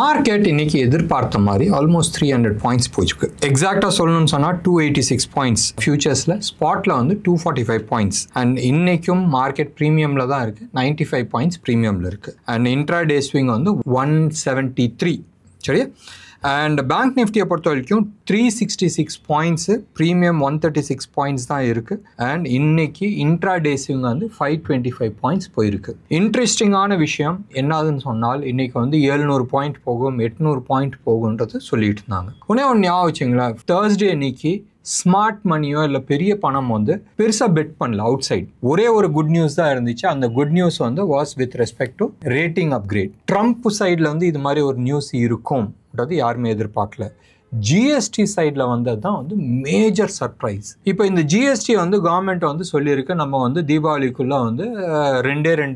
Market இன்னைக்கு எதிர்பார்த்த மாதிரி ஆல்மோஸ்ட் 300 பாயிண்ட்ஸ் போயிருக்கு. எக்ஸாக்டாக சொல்லணும்னு சொன்னால் 286 பாயிண்ட்ஸ் ஃபியூச்சர்ஸில், ஸ்பாட்டில் வந்து 245 பாயிண்ட்ஸ். அண்ட் இன்னைக்கும் மார்க்கெட் ப்ரீமியமில் தான் இருக்குது, 95 பாயிண்ட்ஸ் ப்ரீமியமில் இருக்குது. அண்ட் இன்ட்ரா டே ஸ்விங் வந்து 173. சரியா? அண்ட் பேங்க் நிஃப்டியை பொறுத்த வரைக்கும் 366 பாயிண்ட்ஸு, ப்ரீமியம் 136 பாயிண்ட்ஸ் தான் இருக்குது. அண்ட் இன்னைக்கு இன்ட்ரா டே ஸ்விங் வந்து 525 பாயிண்ட்ஸ் போயிருக்கு. இன்ட்ரெஸ்டிங்கான விஷயம் என்னதுன்னு சொன்னால், இன்னைக்கு வந்து 700 பாயிண்ட் போகும், 800 பாயிண்ட் போகுன்றது சொல்லிட்டு இருந்தாங்க. ஒன்று ஞாபகம் வச்சுங்களேன், தேர்ஸ்டே இன்னைக்கு ஸ்மார்ட் மணியோ இல்லை பெரிய பணம் வந்து பெருசாக பெட் பண்ணல அவுட் சைட். ஒரே ஒரு குட் நியூஸ் தான் இருந்துச்சு. அந்த குட் நியூஸ் வந்து was with respect to rating upgrade. Trump சைடில் வந்து இது மாதிரி ஒரு நியூஸ் இருக்கும்ன்றது யாருமே எதிர்பார்க்கல. ஜிஎஸ்டி சைடில் வந்தது தான் வந்து மேஜர் சர்ப்ரைஸ். இப்போ இந்த ஜிஎஸ்டி வந்து கவர்மெண்ட் வந்து சொல்லியிருக்கு, நம்ம வந்து தீபாவளிக்குள்ளே வந்து ரெண்டு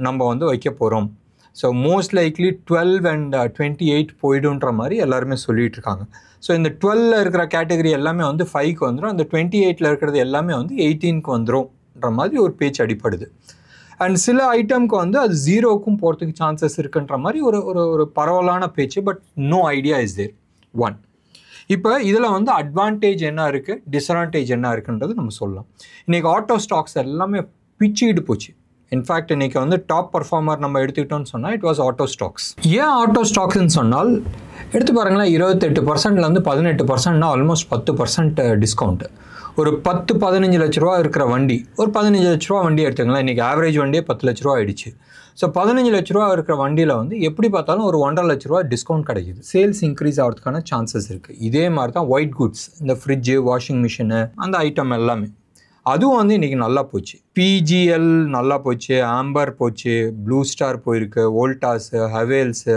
நம்ம வந்து வைக்க போகிறோம். ஸோ மோஸ்ட் லைக்லி 12 and 28 போய்டுன்ற மாதிரி எல்லாருமே சொல்லிகிட்டு இருக்காங்க. ஸோ இந்த 12ல் இருக்கிற கேட்டகரி எல்லாமே வந்து 5க்கு வந்துடும், அந்த 28ல் இருக்கிறது எல்லாமே வந்து 18க்கு வந்துடும்ன்ற மாதிரி ஒரு பேச்சு அடிப்படுது. அண்ட் சில ஐட்டம்க்கு வந்து அது 0க்கும் போகிறதுக்கு சான்சஸ் இருக்குன்ற மாதிரி ஒரு பரவலான பேச்சு. But no idea is there. One, இப்போ இதில் வந்து அட்வான்டேஜ் என்ன இருக்குது, டிஸ்அட்வான்டேஜ் என்ன இருக்குன்றது நம்ம சொல்லலாம். இன்றைக்கி ஆட்டோ ஸ்டாக்ஸ் எல்லாமே பிச்சுக்கிட்டு போச்சு. இன்ஃபேக்ட் இன்றைக்கி வந்து டாப் பர்ஃபார்மர் நம்ம எடுத்துக்கிட்டோம்னு சொன்னால் இட் வாஸ் ஆட்டோ ஸ்டாக்ஸ். ஏன் ஆட்டோ ஸ்டாக்ஸ்ன்னு சொன்னால், எடுத்து பாருங்களேன், 28%லேருந்து 18%னா ஆல்மோஸ்ட் 10% டிஸ்கவுண்ட்டு. ஒரு 10-15 லட்ச ரூபா இருக்கிற வண்டி, ஒரு 15 லட்ச ரூபா வண்டி எடுத்துக்கலாம். இன்றைக்கி ஆவரேஜ் வண்டியே 10 லட்ச ரூபா ஆகிடுச்சு. ஸோ 15 லட்ச ரூபா இருக்கிற வண்டியில் வந்து எப்படி பார்த்தாலும் ஒரு 1.5 லட்ச ரூபா டிஸ்கவுண்ட் கிடைக்குது. சேல்ஸ் இன்க்ரீஸ் ஆகிறதுக்கான சான்சஸ் இருக்குது. இதே மாதிரி தான் ஒயிட் குட்ஸ், இந்த ஃப்ரிட்ஜு, வாஷிங் மிஷினு, அந்த ஐட்டம் எல்லாமே அதுவும் வந்து இன்றைக்கி நல்லா போச்சு. பிஜிஎல் நல்லா போச்சு, ஆம்பர் போச்சு, ப்ளூ ஸ்டார் போயிருக்கு, வோல்டாஸு, ஹவேல்ஸு,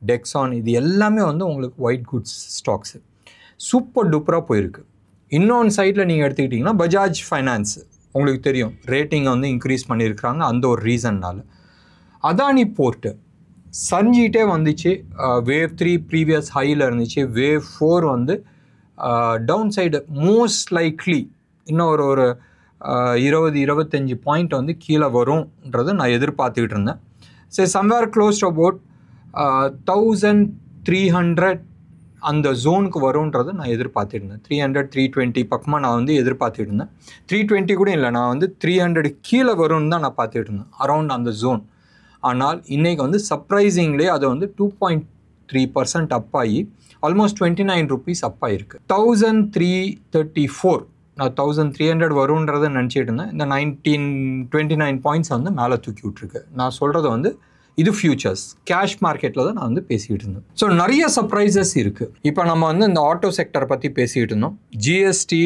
டெக்ஸான், இது எல்லாமே வந்து உங்களுக்கு ஒயிட் குட்ஸ் ஸ்டாக்ஸு சூப்பர் டூப்பராக போயிருக்கு. இன்னொன்று சைடில் நீங்கள் எடுத்துக்கிட்டிங்கன்னா பஜாஜ் ஃபைனான்ஸ், உங்களுக்கு தெரியும் ரேட்டிங்கை வந்து இன்க்ரீஸ் பண்ணியிருக்கிறாங்க அந்த ஒரு ரீசன்னால். அதானி போர்ட்டு சரிஞ்சிகிட்டே வந்துச்சு. வேவ் 3 ப்ரீவியஸ் ஹையில் இருந்துச்சு. வேவ் 4 வந்து டவுன் சைடு மோஸ்ட் லைக்லி இன்னும் ஒரு 20-25 பாயிண்ட் வந்து கீழே வரும்ன்றது நான் எதிர்பார்த்துக்கிட்டு இருந்தேன். சரி, சம்வேர் க்ளோஸ் டு அபவுட் 1300 அந்த ஜோனுக்கு வரும்ன்றது நான் எதிர்பார்த்துருந்தேன். 300-320 பக்கமாக நான் வந்து எதிர்பார்த்துட்டு இருந்தேன். 320 கூட இல்லை, நான் வந்து 300 கீழே வரும்னு தான் நான் பார்த்துட்டு இருந்தேன், அரௌண்ட் அந்த ஜோன். ஆனால் இன்றைக்கி வந்து சர்ப்ரைசிங்லேயே அது வந்து 2.3% அப் ஆகி ஆல்மோஸ்ட் 29 rupees அப் ஆகிருக்கு. 1334, நான் 1300 வரும்ன்றதை நினச்சிட்டு இருந்தேன். இந்த 29 பாயிண்ட்ஸ் வந்து மேலே தூக்கி விட்ருக்கு. நான் சொல்கிறது வந்து இது ஃபியூச்சர்ஸ், கேஷ் மார்க்கெட்டில் தான் நான் வந்து பேசிக்கிட்டு இருந்தேன். ஸோ நிறைய சர்ப்ரைசஸ் இருக்குது. இப்போ நம்ம வந்து இந்த ஆட்டோ செக்டரை பற்றி பேசிக்கிட்டு இருந்தோம். ஜிஎஸ்டி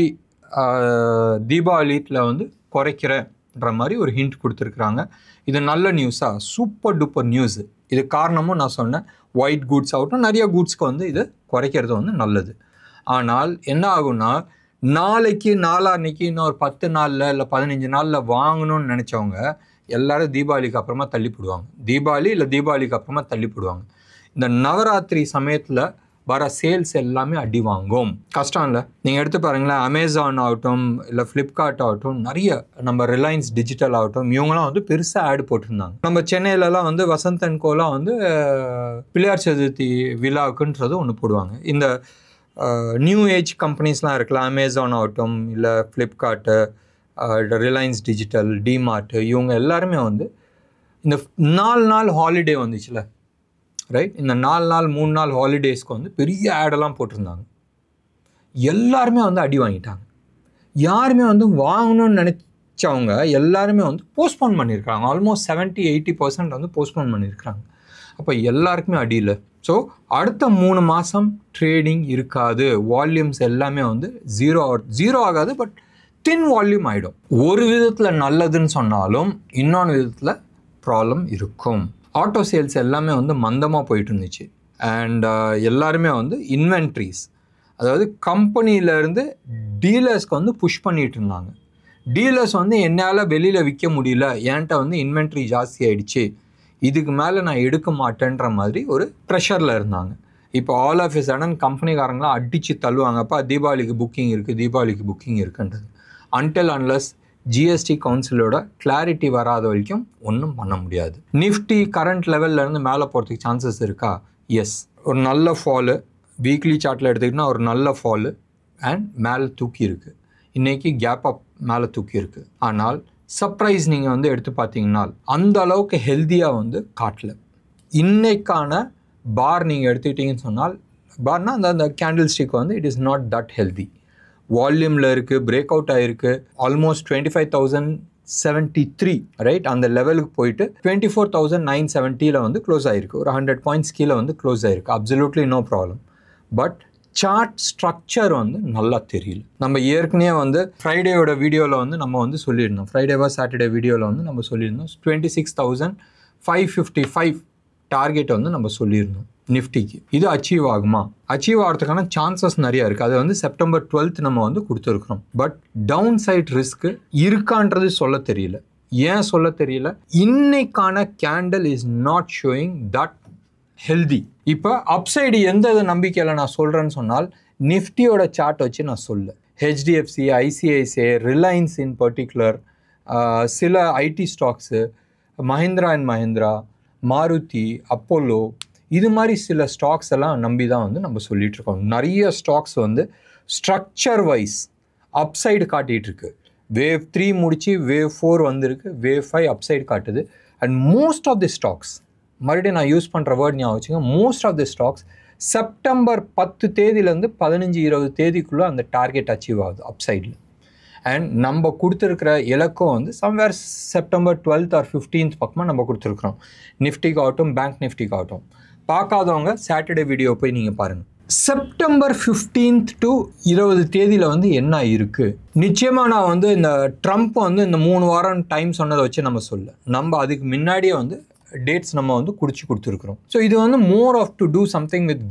தீபாவளியில் வந்து குறைக்கிறன்ற மாதிரி ஒரு ஹிண்ட் கொடுத்துருக்குறாங்க. இது நல்ல நியூஸாக, சூப்பர் டூப்பர் நியூஸு. இது காரணமும் நான் சொன்னேன், ஒயிட் குட்ஸ் ஆகட்டும், நிறைய குட்ஸ்க்கு வந்து இது குறைக்கிறது வந்து நல்லது. ஆனால் என்ன ஆகும்னா, நாளைக்கு நாளான்னைக்கு இன்னும் ஒரு 10 நாளில் இல்லை 15 நாளில் வாங்கணும்னு நினச்சவங்க எல்லோரும் தீபாவளிக்கு அப்புறமா தள்ளிப்படுவாங்க. தீபாவளி இல்லை தீபாவளிக்கு அப்புறமா தள்ளிப்படுவாங்க. இந்த நவராத்திரி சமயத்தில் வர சேல்ஸ் எல்லாமே அடி வாங்கும். கஷ்டம் இல்லை. நீங்கள் எடுத்து பாருங்களேன், அமேசான் ஆகட்டும் இல்லை ஃப்ளிப்கார்ட் ஆகட்டும், நிறைய நம்ம ரிலையன்ஸ் டிஜிட்டல் ஆகட்டும், இவங்களாம் வந்து பெருசாக ஆட் போட்டிருந்தாங்க. நம்ம சென்னையிலலாம் வந்து வசந்த் அண்ட் கோலாம் வந்து பிள்ளையார் சதுர்த்தி விழாவுக்குன்றது ஒன்று போடுவாங்க. இந்த நியூ ஏஜ் கம்பெனிஸ்லாம் இருக்கலாம், அமேசான் ஆகட்டும் இல்லை ஃப்ளிப்கார்ட்டு, ரிலையன்ஸ் டிஜிட்டல், டிமார்ட்டு, இவங்க எல்லாருமே வந்து இந்த 4 நாள் ஹாலிடே வந்துச்சுல, ரைட், இந்த 4 நாள் 3 நாள் ஹாலிடேஸ்க்கு வந்து பெரிய ஆடெல்லாம் போட்டிருந்தாங்க. எல்லாருமே வந்து அடி வாங்கிட்டாங்க. யாருமே வந்து வாங்கணும்னு நினச்சவங்க எல்லாருமே வந்து போஸ்ட்போன் பண்ணியிருக்காங்க. ஆல்மோஸ்ட் 70-80% வந்து போஸ்ட்போன் பண்ணியிருக்கிறாங்க. அப்போ எல்லாருக்குமே அடி இல்லை. ஸோ அடுத்த 3 மாதம் ட்ரேடிங் இருக்காது. வால்யூம்ஸ் எல்லாமே வந்து ஜீரோ ஆகாது, பட் தின் வால்யூம் ஆகிடும். ஒரு விதத்தில் நல்லதுன்னு சொன்னாலும் இன்னொன்று விதத்தில் ப்ராப்ளம் இருக்கும். ஆட்டோ சேல்ஸ் எல்லாமே வந்து மந்தமாக போயிட்டு இருந்துச்சு. அண்ட் எல்லாருமே வந்து இன்வென்ட்ரிஸ், அதாவது கம்பெனியிலேருந்து டீலர்ஸ்க்கு வந்து புஷ் பண்ணிகிட்டு இருந்தாங்க. டீலர்ஸ் வந்து என்னால் வெளியில் விற்க முடியல, என்கிட்ட வந்து இன்வென்ட்ரி ஜாஸ்தி ஆகிடுச்சு, இதுக்கு மேலே நான் எடுக்க மாட்டேன்ற மாதிரி ஒரு ப்ரெஷரில் இருந்தாங்க. இப்போ ஆல் ஆஃப் எ சடன் கம்பெனிக்காரங்களாம் அடித்து தள்ளுவாங்கப்பா, தீபாவளிக்கு புக்கிங் இருக்குது, தீபாவளிக்கு புக்கிங் இருக்குன்றது. அன்டில் அன்லஸ் ஜிஎஸ்டி கவுன்சிலோட கிளாரிட்டி வராத வரைக்கும் ஒன்றும் பண்ண முடியாது. நிஃப்டி கரண்ட் லெவல்லேருந்து மேலே போகிறதுக்கு சான்சஸ் இருக்கா? எஸ். ஒரு நல்ல ஃபாலு வீக்லி சார்ட்டில் எடுத்துக்கிட்டோன்னா ஒரு நல்ல ஃபாலு அண்ட் மேலே தூக்கி இருக்குது. இன்றைக்கி கேப் அப் மேலே தூக்கி இருக்குது. ஆனால் சர்ப்ரைஸ் நீங்கள் வந்து எடுத்து பார்த்தீங்கன்னா அந்த அளவுக்கு ஹெல்த்தியாக வந்து காட்டல. இன்னைக்கான பார் நீங்கள் எடுத்துக்கிட்டீங்கன்னு சொன்னால் பார்னா அந்த கேண்டில் ஸ்டிக் வந்து it is not that healthy. வால்யூமில் இருக்குது, பிரேக் அவுட் ஆகிருக்கு, ஆல்மோஸ்ட் 25,073 ரைட் அந்த லெவலுக்கு போயிட்டு 24,970 வந்து க்ளோஸ் ஆகிருக்கு. ஒரு 100 பாயிண்ட்ஸ் கீழே வந்து க்ளோஸ் ஆகிருக்கு. Absolutely no problem. But chart structure வந்து நல்லா தெரியல. நம்ம ஏற்கனவே வந்து ஃப்ரைடேயோட வீடியோவில் வந்து நம்ம வந்து சொல்லியிருந்தோம், ஃப்ரைடேவா சாட்டர்டே வீடியோவில் வந்து நம்ம சொல்லியிருந்தோம் 26,555 டார்கெட் வந்து நம்ம சொல்லியிருந்தோம் நிஃப்டிக்கு. இது அச்சீவ் ஆகுமா? அச்சீவ் ஆகிறதுக்கான சான்சஸ் நிறையா இருக்குது. அது வந்து செப்டம்பர் 12 நம்ம வந்து கொடுத்துருக்குறோம். பட் டவுன் சைட் ரிஸ்க்கு இருக்கான்றது சொல்ல தெரியல. ஏன் சொல்ல தெரியல? இன்னைக்கான candle is not showing that healthy. இப்போ அப்சைடு எந்த நம்பிக்கையில் நான் சொல்கிறேன்னு சொன்னால் நிஃப்டியோட சார்ட் வச்சு நான் சொல்ல. HDFC, ICICI, Reliance in particular, சில IT stocks, Mahindra and Mahindra, Maruti, Apollo, இது மாதிரி சில ஸ்டாக்ஸ் எல்லாம் நம்பி தான் வந்து நம்ம சொல்லிகிட்ருக்கோம். நிறைய ஸ்டாக்ஸ் வந்து ஸ்ட்ரக்சர் வைஸ் அப்சைடு காட்டிகிட்ருக்கு. வேவ் 3 முடித்து வேவ் 4 வந்திருக்கு, வேவ் 5 அப்சைடு காட்டுது. And most of the stocks, மறுபடியும் நான் யூஸ் பண்ணுற வேர்ட் ஞாபகம் வச்சுங்க, most of the stocks September 10 தேதியிலேருந்து 15-20 தேதிக்குள்ளே அந்த டார்கெட் அச்சீவ் ஆகுது அப்சைடில். அண்ட் நம்ம கொடுத்துருக்கிற இலக்கம் வந்து somewhere September 12th or 15th பக்கமாக நம்ம கொடுத்துருக்குறோம். நிஃப்டிக்கு ஆகட்டும், பேங்க் நிஃப்டிக்கு ஆகட்டும். பார்க்காதவங்க சாட்டர்டே வீடியோ போய் நீங்கள் பாருங்கள். செப்டம்பர் 15th to 20 தேதியில் வந்து என்ன இருக்குது? நிச்சயமாக நான் வந்து இந்த ட்ரம்ப் வந்து இந்த 3 வாரம் டைம் சொன்னதை வச்சு நம்ம நம்ம அதுக்கு முன்னாடியே வந்து டேட்ஸ் நம்ம வந்து கொடுத்துருக்குறோம். ஸோ இது வந்து more of to do something with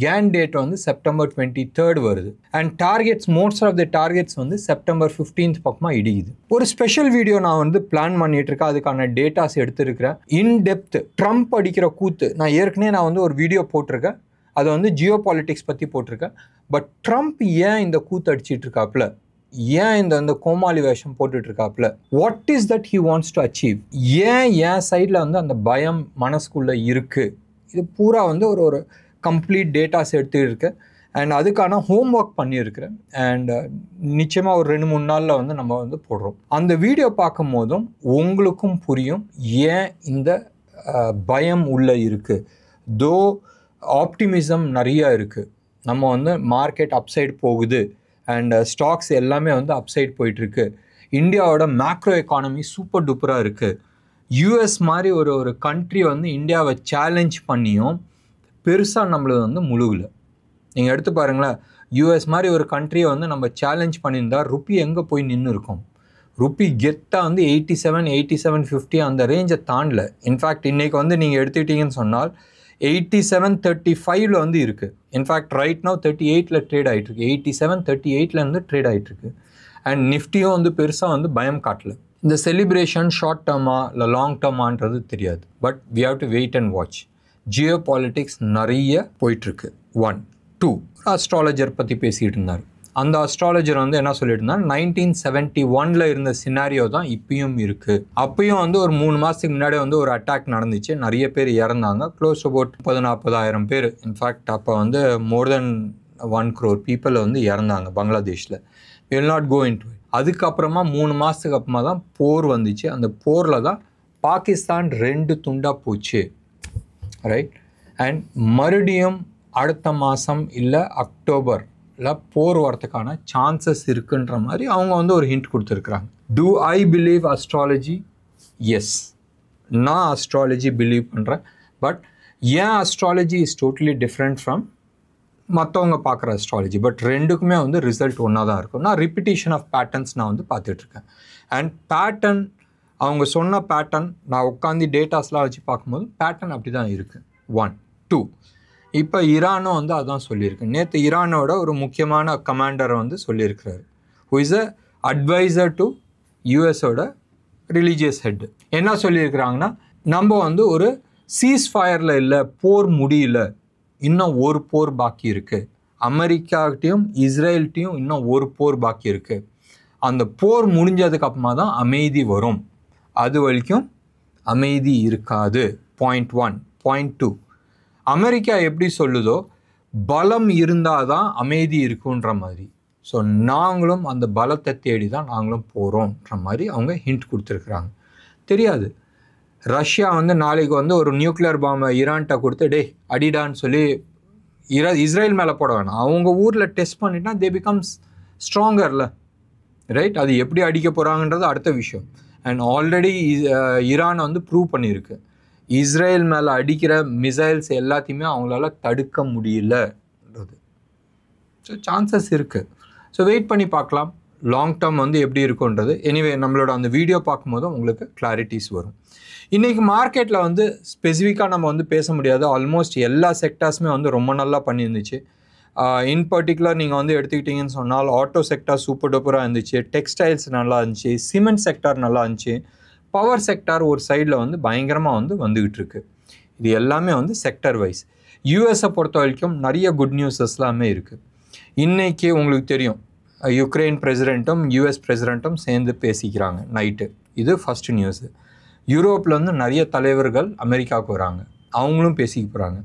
can date வந்து செப்டம்பர் 23rd வருது. And targets, most of the targets வந்து செப்டம்பர் 15th பக்கமாக இடிக்குது. ஒரு ஸ்பெஷல் வீடியோ நான் வந்து பிளான் பண்ணிட்டு இருக்கேன். அதுக்கான டேட்டாஸ் எடுத்துருக்கிறேன். இன்டெப்த் ட்ரம்ப் அடிக்கிற கூத்து நான் ஏற்கனவே வந்து ஒரு வீடியோ போட்டிருக்கேன். அதை வந்து ஜியோ பாலிட்டிக்ஸ் பற்றி போட்டிருக்கேன். பட் ட்ரம்ப் ஏன் இந்த கூத்து அடிச்சிட்டு இருக்காப்புல, ஏன் இந்த கோமாளி வேஷம் போட்டுட்ருக்காப்புல, what is that he wants to achieve, ஏன் சைடில் வந்து அந்த பயம் மனசுக்குள்ளே இருக்குது, இது பூரா வந்து ஒரு கம்ப்ளீட் டேட்டாஸ் எடுத்துருக்கு. அண்ட் அதுக்கான ஹோம் ஒர்க் பண்ணியிருக்கிறேன். அண்ட் நிச்சயமாக ஒரு 2-3 நாளில் வந்து நம்ம வந்து போடுறோம். அந்த வீடியோ பார்க்கும் போதும் உங்களுக்கும் புரியும் ஏன் இந்த பயம் உள்ளே இருக்குது. தோ ஆப்டிமிசம் நிறையா இருக்குது. நம்ம வந்து மார்க்கெட் அப்சைடு போகுது அண்ட் ஸ்டாக்ஸ் எல்லாமே வந்து அப்சைட் போயிட்டுருக்கு. இந்தியாவோட மேக்ரோ எக்கானமி சூப்பர் டூப்பராக இருக்குது. யூஎஸ் மாதிரி ஒரு கண்ட்ரி வந்து இந்தியாவை சேலஞ்ச் பண்ணியும் பெருசாக நம்மளது வந்து முழுகலை. நீங்கள் எடுத்து பாருங்களேன், யூஎஸ் மாதிரி ஒரு கண்ட்ரியை வந்து நம்ம சேலஞ்ச் பண்ணியிருந்தா ருப்பி எங்கே போய் நின்று இருக்கும்? ருப்பி கெத்தாக வந்து 87, 87.50 அந்த ரேஞ்சை தாண்டல. இன்ஃபேக்ட் இன்றைக்கி வந்து நீங்கள் எடுத்துக்கிட்டீங்கன்னு சொன்னால் 87.35 வந்து இருக்குது. இன்ஃபேக்ட் ரைட் நவ் 38 ட்ரேட் ஆகிட்டுருக்கு. 87.38 ட்ரேட் ஆகிட்டுருக்கு. அண்ட் நிஃப்டியும் வந்து பெருசாக வந்து பயம் காட்டல. இந்த செலிப்ரேஷன் ஷார்ட் டேர்மா இல்லை லாங் டேர்மான்றது தெரியாது. But we have to wait and watch. Geopolitics நிறைய போயிட்டுருக்கு. 1, 2 அஸ்ட்ராலஜர் பற்றி பேசிகிட்டு இருந்தார். அந்த அஸ்ட்ராலஜர் வந்து என்ன சொல்லிட்டு இருந்தால் 1971 இருந்த சினாரியோ தான் இப்பயும் இருக்குது. அப்பயும் வந்து ஒரு 3 மாதத்துக்கு முன்னாடி வந்து ஒரு அட்டாக் நடந்துச்சு. நிறைய பேர் இறந்தாங்க. க்ளோஸ் அபவுட் 30,000 பேர். இன்ஃபேக்ட் அப்போ வந்து மோர் தென் 1 crore பீப்புள் வந்து இறந்தாங்க பங்களாதேஷில். Will not go into it. அதுக்கப்புறமா 3 மாதத்துக்கு அப்புறமா தான் போர் வந்துச்சு. அந்த போரில் தான் பாகிஸ்தான் 2 துண்டாக போச்சு. ரைட். அண்ட் மறுபடியும் அடுத்த மாதம் இல்லை அக்டோபர் போர் வரத்துக்கான சான்சஸ் இருக்குன்ற மாதிரி அவங்க வந்து ஒரு ஹிண்ட் கொடுத்துருக்குறாங்க. Do I believe astrology? Yes, நான் அஸ்ட்ராலஜி பிலீவ் பண்ணுறேன். பட் ஏன் astrology is totally different from மற்றவங்க பார்க்குற அஸ்ட்ராலஜி. பட் ரெண்டுக்குமே வந்து ரிசல்ட் ஒன்றா தான் இருக்கும். நான் ரிப்பிட்டேஷன் ஆஃப் பேட்டர்ன்ஸ் நான் வந்து பார்த்துட்ருக்கேன். அண்ட் பேட்டர்ன், அவங்க சொன்ன பேட்டர்ன் நான் உட்காந்து டேட்டாஸ்லாம் வச்சு பார்க்கும்போது பேட்டர்ன் அப்படி தான் இருக்குது. 1, 2 இப்போ ஈரானும் வந்து அதான் சொல்லியிருக்கு. நேற்று ஈரானோட ஒரு முக்கியமான கமாண்டரை வந்து சொல்லியிருக்கிறாரு, who is a adviser to யூஎஸோட ரிலீஜியஸ் ஹெட். என்ன சொல்லியிருக்கிறாங்கன்னா, நம்ம வந்து ஒரு சீஸ் ஃபயரில் இல்லை, போர் முடியல, இன்னும் ஒரு போர் பாக்கி இருக்குது. அமெரிக்காகிட்டையும் இஸ்ரேல்கிட்டையும் இன்னும் ஒரு போர் பாக்கி இருக்குது. அந்த போர் முடிஞ்சதுக்கு அப்புறமா தான் அமைதி வரும். அது வரைக்கும் அமைதி இருக்காது. பாயிண்ட் 1. பாயிண்ட் 2, அமெரிக்கா எப்படி சொல்லுதோ பலம் இருந்தால் தான் அமைதி இருக்குன்ற மாதிரி. ஸோ நாங்களும் அந்த பலத்தை தேடி தான் நாங்களும் போகிறோன்ற மாதிரி அவங்க ஹிண்ட் கொடுத்துருக்குறாங்க. தெரியாது, ரஷ்யா வந்து நாளைக்கு வந்து ஒரு நியூக்ளியர் பாம்பை ஈரான்கிட்ட கொடுத்து டே அடிடான்னு சொல்லி இஸ்ரேல் மேலே போட வேணாம். அவங்க ஊரில் டெஸ்ட் பண்ணிட்டா தே பிகம்ஸ் ஸ்ட்ராங்கர்ல, ரைட்? அது எப்படி அடிக்க போகிறாங்கன்றது அடுத்த விஷயம். அண்ட் ஆல்ரெடி ஈரான் வந்து ப்ரூவ் பண்ணியிருக்கு, இஸ்ரேல் மேலே அடிக்கிற மிசைல்ஸ் எல்லாத்தையுமே அவங்களால தடுக்க முடியலன்றது. ஸோ சான்சஸ் இருக்குது. ஸோ வெயிட் பண்ணி பார்க்கலாம் லாங் டேர்ம் வந்து எப்படி இருக்குன்றது. எனிவே நம்மளோட அந்த வீடியோ பார்க்கும்போது உங்களுக்கு கிளாரிட்டிஸ் வரும். இன்றைக்கி மார்க்கெட்டில் வந்து ஸ்பெசிஃபிக்காக நம்ம வந்து பேச முடியாது. ஆல்மோஸ்ட் எல்லா செக்டார்ஸுமே வந்து ரொம்ப நல்லா பண்ணியிருந்துச்சு. இன் பர்டிகுலர் நீங்கள் வந்து எடுத்துக்கிட்டிங்கன்னு சொன்னால் ஆட்டோ செக்டார் சூப்பர் டூப்பராக இருந்துச்சு, டெக்ஸ்டைல்ஸ் நல்லா இருந்துச்சு, சிமெண்ட் செக்டார் நல்லா இருந்துச்சு, பவர் செக்டார் ஒரு சைடில் வந்து பயங்கரமாக வந்து வந்துக்கிட்டு இருக்கு. இது எல்லாமே வந்து செக்டர் வைஸ். யூஎஸை பொறுத்த வரைக்கும் நிறைய குட் நியூஸஸ் எல்லாமே இருக்குது. இன்றைக்கி உங்களுக்கு தெரியும், யுக்ரைன் பிரசிடெண்ட்டும் யூஎஸ் பிரசிடெண்ட்டும் சேர்ந்து பேசிக்கிறாங்க நைட்டு. இது ஃபஸ்ட்டு நியூஸு. யூரோப்பில் வந்து நிறைய தலைவர்கள் அமெரிக்காவுக்கு வராங்க, அவங்களும் பேசிக்க போகிறாங்க.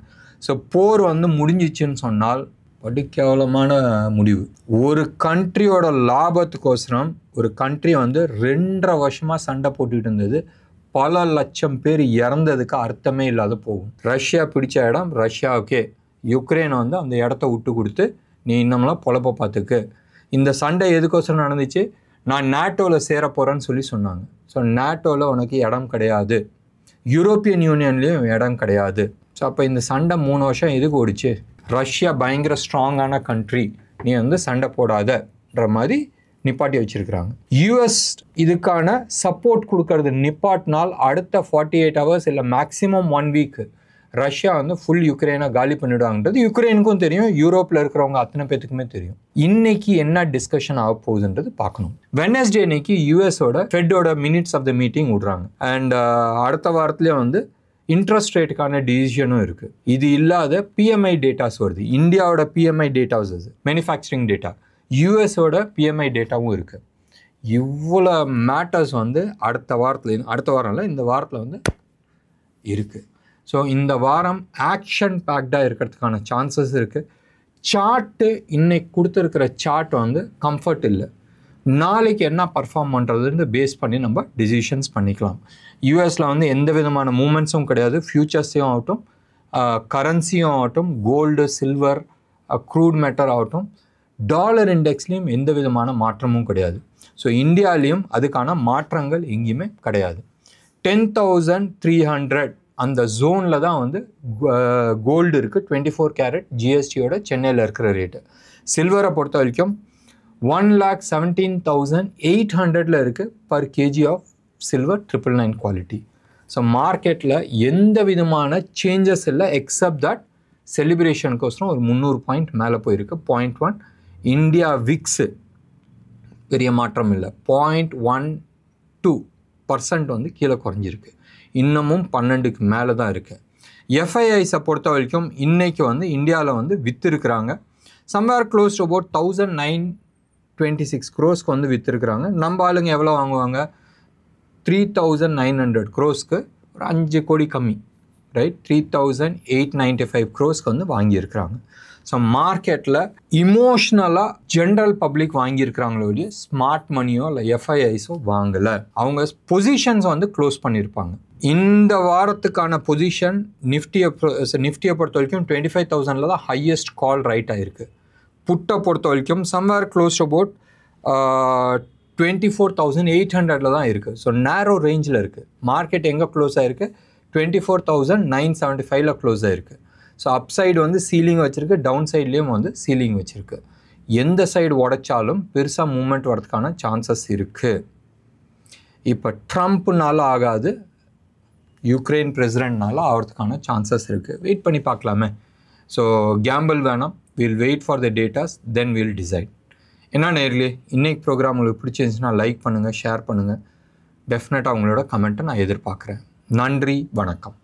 ஸோ போர் வந்து முடிஞ்சிச்சுன்னு சொன்னால் படு கேவலமான முடிவு. ஒரு கண்ட்ரியோட லாபத்துக்கோசரம் ஒரு கண்ட்ரி வந்து 2.5 வருஷமாக சண்டை போட்டுக்கிட்டு இருந்தது. பல லட்சம் பேர் இறந்ததுக்கு அர்த்தமே இல்லாத போகும். ரஷ்யா பிடிச்ச இடம் ரஷ்யாவுக்கே, யுக்ரைனை வந்து அந்த இடத்த விட்டு கொடுத்து நீ இன்னமெல்லாம் பொழப்ப பார்த்துக்கு. இந்த சண்டை எதுக்கோசரம் நடந்துச்சு? நான் நேட்டோவில் சேர போகிறேன்னு சொல்லி சொன்னாங்க. ஸோ நேட்டோவில் உனக்கு இடம் கிடையாது, யூரோப்பியன் யூனியன்லேயும் இடம் கிடையாது. ஸோ அப்போ இந்த சண்டை 3 வருஷம் எதுக்கு ஓடிச்சு? ரஷ்யா பயங்கர ஸ்ட்ராங்கான கண்ட்ரி, நீ வந்து சண்டை போடாதன்ற மாதிரி நிப்பாட்டி வச்சுருக்கிறாங்க. யூஎஸ் இதுக்கான சப்போர்ட் கொடுக்கறது நிப்பாட்டினால் அடுத்த 48 ஹவர்ஸ் இல்லை மேக்ஸிமம் 1 வீக் ரஷ்யா வந்து ஃபுல் யுக்ரைனை காலி பண்ணிவிடுவாங்கன்றது யுக்ரைனுக்கும் தெரியும், யூரோப்பில் இருக்கிறவங்க அத்தனை பேத்துக்குமே தெரியும். இன்னைக்கு என்ன டிஸ்கஷன் ஆக போகுதுன்றது பார்க்கணும். வெட்னஸ்டே இன்னைக்கு யூஎஸோட ஃபெட்டோட மினிட்ஸ் ஆஃப் த மீட்டிங் விடுறாங்க. அண்ட் அடுத்த வாரத்துலேயே வந்து இன்ட்ரெஸ்ட் ரேட்டுக்கான டிசிஷனும் இருக்குது. இது இல்லாத பிஎம்ஐ டேட்டாஸ் வருது. இந்தியாவோட பிஎம்ஐ டேட்டாஸ் அது மேனுஃபேக்சரிங் டேட்டா, யூஎஸோட பிஎம்ஐ டேட்டாவும் இருக்குது. இவ்வளோ மேட்டர்ஸ் வந்து அடுத்த வாரம் இல்லை, இந்த வாரத்தில் வந்து இருக்குது. ஸோ இந்த வாரம் ஆக்ஷன் பேக்டாக இருக்கிறதுக்கான சான்சஸ் இருக்குது. சார்ட்டு இன்னைக்கு கொடுத்துருக்கிற சார்ட் வந்து கம்ஃபர்ட் இல்லை. நாளைக்கு என்ன பர்ஃபார்ம் பண்ணுறதுன்னு பேஸ் பண்ணி நம்ம டிசிஷன்ஸ் பண்ணிக்கலாம். யூஎஸில் வந்து எந்த விதமான மூமெண்ட்ஸும் கிடையாது. ஃப்யூச்சர்ஸையும் ஆகட்டும், கரன்சியும் ஆகட்டும், கோல்டு, சில்வர், க்ரூட் மெட்டர் ஆகட்டும், டாலர் இண்டெக்ஸ்லேயும் எந்த விதமான மாற்றமும் கிடையாது. ஸோ இந்தியாலேயும் அதுக்கான மாற்றங்கள் எங்கேயுமே கிடையாது. 10,300 அந்த ஜோனில் தான் வந்து கோல்டு இருக்குது. 24 கேரட் ஜிஎஸ்டியோட சென்னையில் இருக்கிற ரேட்டு. சில்வரை பொறுத்த வரைக்கும் 1,17,800 இருக்குது per KG of silver 999 quality. So மார்க்கெட்டில் எந்த விதமான சேஞ்சஸ் இல்லை எக்ஸப்ட் தட் செலிப்ரேஷனுக்கோசரம் ஒரு 300 பாயிண்ட் மேலே போயிருக்கு. 0.1 இந்தியா விக்ஸு பெரிய மாற்றம் இல்லை. 0.12% வந்து கீழே குறைஞ்சிருக்கு. இன்னமும் 12க்கு மேலே தான் இருக்குது. எஃப்ஐஐஸை பொறுத்த வரைக்கும் இன்றைக்கி வந்து இந்தியாவில் வந்து விற்றுருக்குறாங்க. Somewhere close to about 1,926 crores வந்து விற்றுருக்குறாங்க. நம்ம ஆளுங்க எவ்வளோ வாங்குவாங்க? 3,900 crores ஒரு 5 கோடி கம்மி, ரைட்? 3,895 crores வந்து வாங்கியிருக்கிறாங்க. ஸோ மார்க்கெட்டில் இமோஷ்னலாக ஜென்ரல் பப்ளிக் வாங்கியிருக்கிறாங்களோ இல்லையா, ஸ்மார்ட் மணியோ இல்லை எஃப்ஐஐஸோ வாங்கலை. அவங்க பொசிஷன்ஸ் வந்து க்ளோஸ் பண்ணியிருப்பாங்க. இந்த வாரத்துக்கான பொசிஷன் நிஃப்டியை பொறுத்த வரைக்கும் 25,000 தான் ஹையஸ்ட் கால் ரைட் ஆகிருக்கு. புட்டை பொறுத்த வரைக்கும் சம்வேர் க்ளோஸ் அபவுட் 24,800 தான் இருக்குது. ஸோ நேரோ ரேஞ்சில் இருக்குது. மார்க்கெட் எங்கே க்ளோஸ் ஆகிருக்கு? 24,975 க்ளோஸ் ஆகிருக்கு. ஸோ அப் சைடு வந்து சீலிங் வச்சுருக்கு, டவுன் சைட்லேயும் வந்து சீலிங் வச்சுருக்கு. எந்த சைடு உடைச்சாலும் பெருசாக மூவ்மெண்ட் வரதுக்கான சான்சஸ் இருக்குது. இப்போ ட்ரம்ப்னால ஆகாது, யுக்ரைன் பிரசிடென்ட்னால ஆகிறதுக்கான சான்சஸ் இருக்குது. வெயிட் பண்ணி பார்க்கலாமே. ஸோ கேம்பிள் வேணாம், will wait for the datas, then will decide. என்ன நேர்களே, இன்றைக்கி ப்ரோக்ராம் உங்களுக்கு பிடிச்சிருந்துச்சுன்னா லைக் பண்ணுங்கள், ஷேர் பண்ணுங்கள். டெஃபினட்டாக உங்களோட கமெண்ட்டை நான் எதிர்பார்க்குறேன். நன்றி, வணக்கம்.